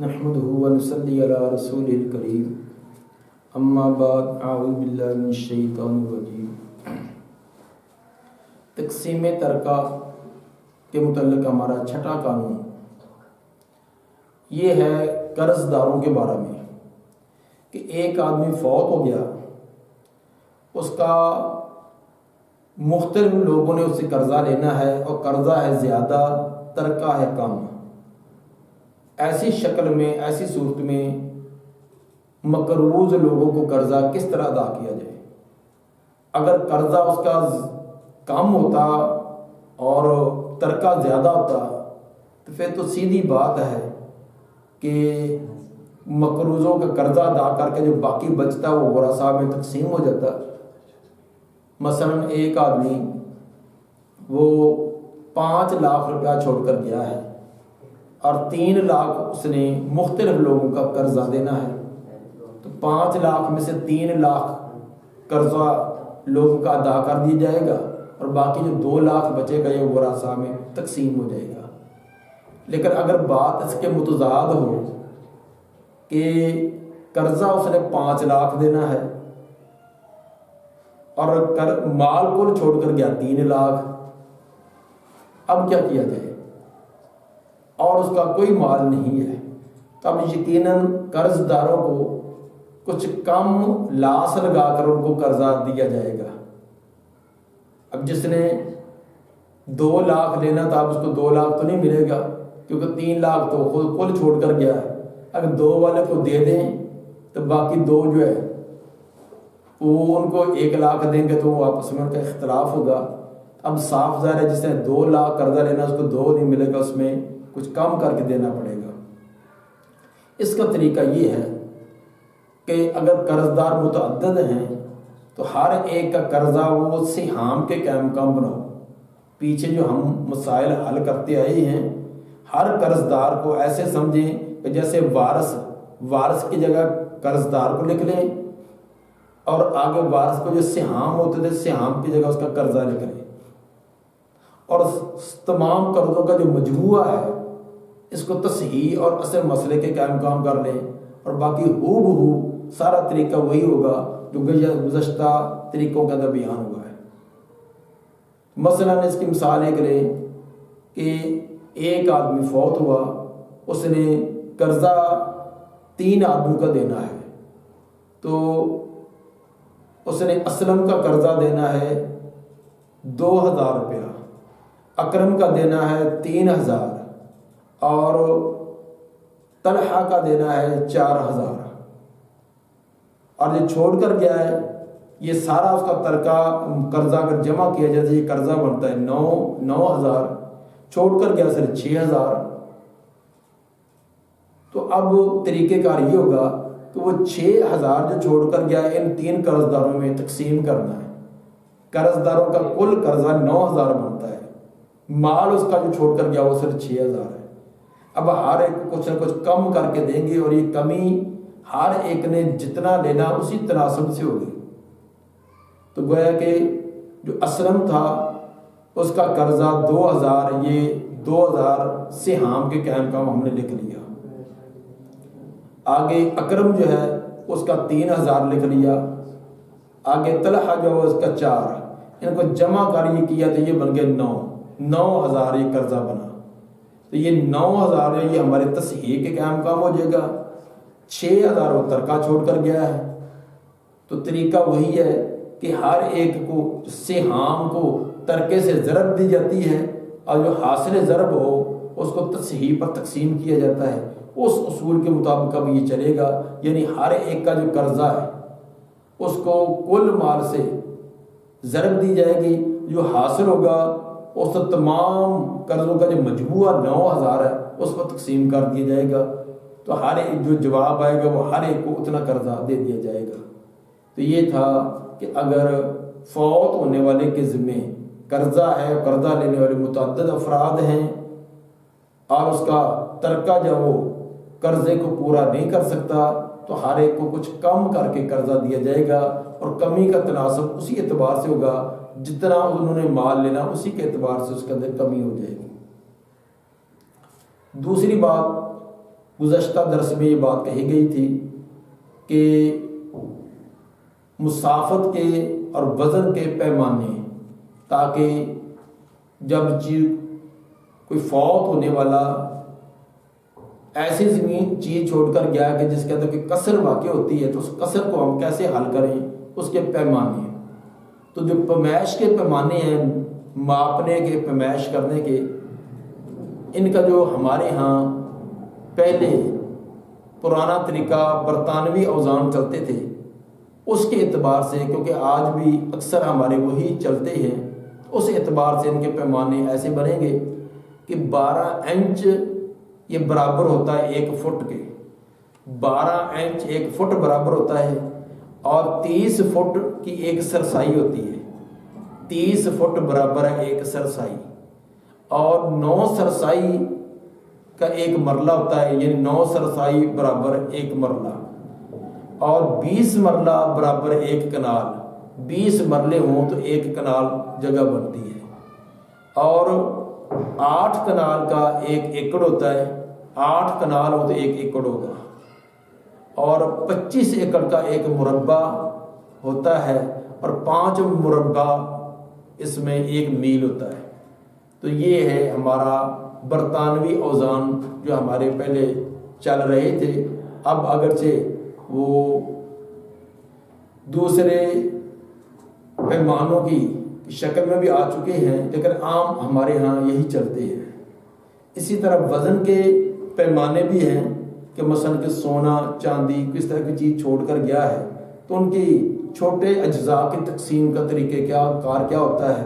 نحمده ونصلي على رسوله الكريم اما بعد اعوذ باللہ من الشیطان الرجیم۔ تقسیم ترکہ کے متعلق ہمارا چھٹا قانون یہ ہے قرض داروں کے بارے میں کہ ایک آدمی فوت ہو گیا، اس کا مختلف لوگوں نے اس سے قرضہ لینا ہے اور قرضہ ہے زیادہ، ترکہ ہے کم۔ ایسی شکل میں، ایسی صورت میں مقروض لوگوں کو قرضہ کس طرح ادا کیا جائے؟ اگر قرضہ اس کا کم ہوتا اور ترکہ زیادہ ہوتا تو پھر تو سیدھی بات ہے کہ مقروضوں کا قرضہ ادا کر کے جو باقی بچتا وہ ورثاء میں تقسیم ہو جاتا۔ مثلا ایک آدمی وہ 5 لاکھ روپیہ چھوڑ کر گیا ہے اور 3 لاکھ اس نے مختلف لوگوں کا قرضہ دینا ہے، تو 5 لاکھ میں سے 3 لاکھ قرضہ لوگوں کا ادا کر دیا جائے گا اور باقی جو 2 لاکھ بچے گا یہ ورثاء میں تقسیم ہو جائے گا۔ لیکن اگر بات اس کے متضاد ہو کہ قرضہ اس نے 5 لاکھ دینا ہے اور مال کل چھوڑ کر گیا 3 لاکھ، اب کیا کیا جائے؟ اور اس کا کوئی مال نہیں ہے، تو اب یقیناً قرض داروں کو کچھ کم لاس لگا کر ان کو قرضہ دیا جائے گا۔ اب جس نے 2 لاکھ لینا تھا اب اس کو 2 لاکھ تو نہیں ملے گا کیونکہ 3 لاکھ تو خود کل چھوڑ کر گیا ہے۔ اگر 2 والے کو دے دیں تو باقی 2 جو ہے وہ ان کو 1 لاکھ دیں گے تو وہ آپس میں ان کا اختلاف ہوگا۔ اب صاف ظاہر ہے جس نے 2 لاکھ قرضہ لینا اس کو 2 نہیں ملے گا، اس میں کچھ کم کر کے دینا پڑے گا۔ اس کا طریقہ یہ ہے کہ اگر قرض دار متعدد ہیں تو ہر ایک کا قرضہ وہ سہام کے قائم کام بناؤ۔ پیچھے جو ہم مسائل حل کرتے آئے ہیں، ہر قرض دار کو ایسے سمجھیں کہ جیسے وارث کی جگہ قرض دار کو لکھ لیں اور آگے وارث کو جو سہام ہوتے تھے سہام کی جگہ اس کا قرضہ لکھ لیں، اور تمام قرضوں کا جو مجموعہ ہے اس کو تصحیح اور اصل مسئلے کے قائم کام کر لیں، اور باقی ہو بہو سارا طریقہ وہی ہوگا جو گزشتہ طریقوں کا اندر بیان ہوا ہے۔ مثلا اس کی مثال ایک لیں کہ ایک آدمی فوت ہوا، اس نے قرضہ 3 آدمیوں کا دینا ہے، تو اس نے اسلم کا قرضہ دینا ہے 2000 روپیہ، اکرم کا دینا ہے 3000 اور طلحہ کا دینا ہے 4000، اور جو چھوڑ کر گیا ہے یہ سارا اس کا ترکہ قرضہ اگر جمع کیا جائے یہ قرضہ بنتا ہے 9000، چھوڑ کر گیا صرف 6000۔ تو اب طریقہ کار یہ ہوگا کہ وہ 6000 جو چھوڑ کر گیا ان 3 قرض داروں میں تقسیم کرنا ہے۔ قرض داروں کا کل قرضہ 9000 بنتا ہے، مال اس کا جو چھوڑ کر گیا وہ صرف 6000 ہے۔ اب ہر ایک کچھ نہ کچھ کم کر کے دیں گے اور یہ کمی ہر ایک نے جتنا لینا اسی تناسب سے ہوگی۔ تو گویا کہ جو اسلم تھا اس کا قرضہ 2000، یہ 2000 سہام کے قائم کام ہم نے لکھ لیا۔ آگے اکرم جو ہے اس کا 3000 لکھ لیا، آگے طلحہ جو ہے اس کا 4، ان کو جمع کر یہ کیا تو یہ بن گئے 9000 یہ قرضہ بنا۔ تو یہ 9000 ہے یہ ہمارے تصحیح کے قائم کام ہو جائے گا، 6000 وہ ترکہ چھوڑ کر گیا ہے۔ تو طریقہ وہی ہے کہ ہر ایک کو سہام کو ترکے سے ضرب دی جاتی ہے اور جو حاصل ضرب ہو اس کو تصحیح پر تقسیم کیا جاتا ہے۔ اس اصول کے مطابق اب یہ چلے گا، یعنی ہر ایک کا جو قرضہ ہے اس کو کل مال سے ضرب دی جائے گی، جو حاصل ہوگا اس تمام قرضوں کا جو مجموعہ 9000 ہے اس پر تقسیم کر دیا جائے گا، تو ہر ایک جو جواب آئے گا وہ ہر ایک کو اتنا قرضہ دے دیا جائے گا۔ تو یہ تھا کہ اگر فوت ہونے والے کے ذمے قرضہ ہے، قرضہ لینے والے متعدد افراد ہیں اور اس کا ترکہ جب وہ قرضے کو پورا نہیں کر سکتا تو ہر ایک کو کچھ کم کر کے قرضہ دیا جائے گا، اور کمی کا تناسب اسی اعتبار سے ہوگا جتنا انہوں نے مال لینا اسی کے اعتبار سے اس کے اندر کمی ہو جائے گی۔ دوسری بات گزشتہ درس میں یہ بات کہی گئی تھی کہ مسافت کے اور وزن کے پیمانے، تاکہ جب کوئی فوت ہونے والا ایسی زمین چیز چھوڑ کر گیا کہ جس کے اندر کوئی کسر واقع ہوتی ہے، تو اس کسر کو ہم کیسے حل کریں، اس کے پیمانے۔ تو جو پیمائش کے پیمانے ہیں، ماپنے کے، پیمائش کرنے کے، ان کا جو ہمارے ہاں پہلے پرانا طریقہ برطانوی اوزان چلتے تھے، اس کے اعتبار سے، کیونکہ آج بھی اکثر ہمارے وہی چلتے ہیں، اس اعتبار سے ان کے پیمانے ایسے بنیں گے کہ 12 انچ یہ برابر ہوتا ہے 1 فٹ کے، 12 انچ 1 فٹ برابر ہوتا ہے، اور 30 فٹ کی ایک سرسائی ہوتی ہے، 30 فٹ برابر ہے ایک سرسائی، اور 9 سرسائی کا ایک مرلہ ہوتا ہے، یعنی 9 سرسائی برابر ایک مرلہ، اور 20 مرلہ برابر ایک کنال، 20 مرلے ہوں تو ایک کنال جگہ بنتی ہے، اور 8 کنال کا 1 ایکڑ ہوتا ہے، 8 کنال ہو تو 1 ایکڑ ہوگا، اور 25 ایکڑ کا 1 مربع ہوتا ہے، اور 5 مربع اس میں 1 میل ہوتا ہے۔ تو یہ ہے ہمارا برطانوی اوزان جو ہمارے پہلے چل رہے تھے، اب اگرچہ وہ دوسرے پیمانوں کی شکل میں بھی آ چکے ہیں، لیکن عام ہمارے ہاں یہی چلتے ہیں۔ اسی طرح وزن کے پیمانے بھی ہیں کہ مثلا کہ سونا چاندی کس طرح کی چیز چھوڑ کر گیا ہے، تو ان کی چھوٹے اجزاء کی تقسیم کا طریقہ کار کیا ہوتا ہے۔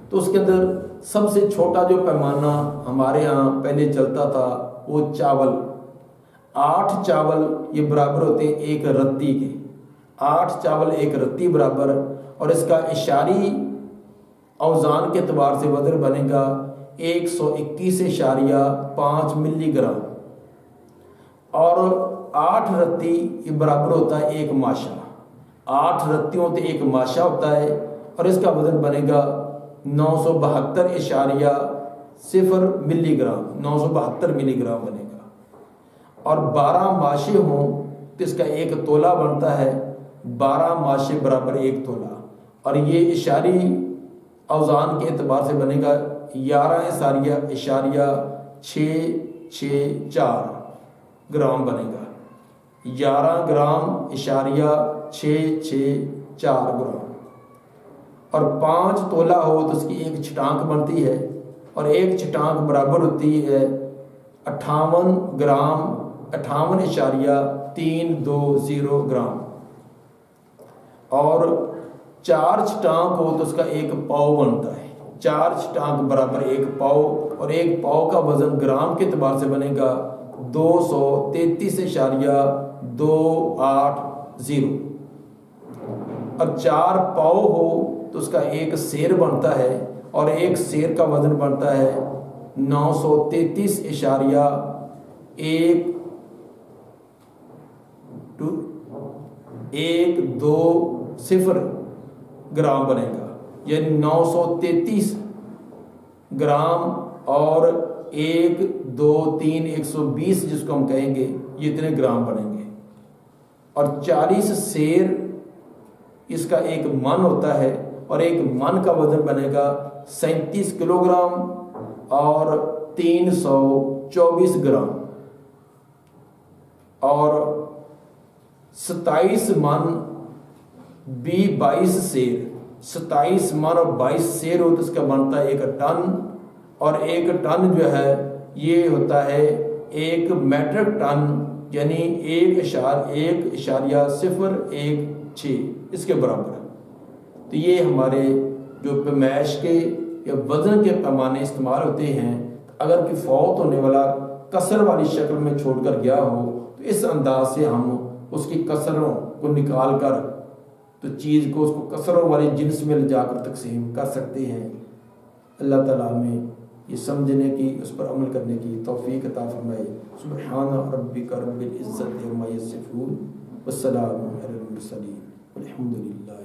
تو اس کے اندر سب سے چھوٹا جو پیمانہ ہمارے ہاں پہلے چلتا تھا وہ چاول، 8 چاول یہ برابر ہوتے ہیں 1 رتی کے، 8 چاول 1 رتی برابر، اور اس کا اشاری اوزان کے اعتبار سے وزن بنے گا 121.5 ملی گرام، اور 8 رتی یہ برابر ہوتا ہے 1 ماشا، 8 رتیوں سے 1 ماشا ہوتا ہے، اور اس کا وزن بنے گا 972.0 ملی گرام، 972 ملی گرام بنے گا، اور 12 ماشے ہوں تو اس کا 1 تولہ بنتا ہے، 12 ماشے برابر 1 تولہ، اور یہ اشاری اوزان کے اعتبار سے بنے گا 11.664 گرام بنے گا، 11.664 گرام، اور 5 تولہ ہو تو اس کی 1 چھٹانک بنتی ہے، اور 1 چھٹانک برابر ہوتی ہے 58 گرام، 58.320 گرام، اور 4 چھٹانک ہو تو اس کا 1 پاؤ بنتا ہے، 4 چھٹانک برابر 1 پاؤ، اور 1 پاؤ کا وزن گرام کے اعتبار سے بنے گا 233.280، اور 4 پاؤ ہو تو اس کا 1 سیر بنتا ہے، اور 1 سیر کا وزن بنتا ہے 933.120 گرام بنے گا، یعنی 933 گرام اور 120 جس کو ہم کہیں گے، یہ اتنے گرام بنیں گے، اور 40 سیر اس کا 1 من ہوتا ہے، اور 1 من کا وزن بنے گا 37 کلو گرام اور 324 گرام، اور 27 من 22 سیر، 27 من اور 22 سیر ہو تو اس کا بنتا ہے 1 ٹن، اور 1 ٹن جو ہے یہ ہوتا ہے 1 میٹرک ٹن، یعنی 1.016 اس کے برابر ہے۔ تو یہ ہمارے جو پیمائش کے یا وزن کے پیمانے استعمال ہوتے ہیں۔ اگر کوئی فوت ہونے والا کسر والی شکل میں چھوڑ کر گیا ہو تو اس انداز سے ہم اس کی کسروں کو نکال کر تو چیز کو اس کو کسروں والی جنس میں لے جا کر تقسیم کر سکتے ہیں۔ اللہ تعالیٰ میں یہ سمجھنے کی، اس پر عمل کرنے کی توفیق عطا فرمائے۔ سبحان ربک رب العزت عما یصفون والسلام علی المرسلین والحمد للہ۔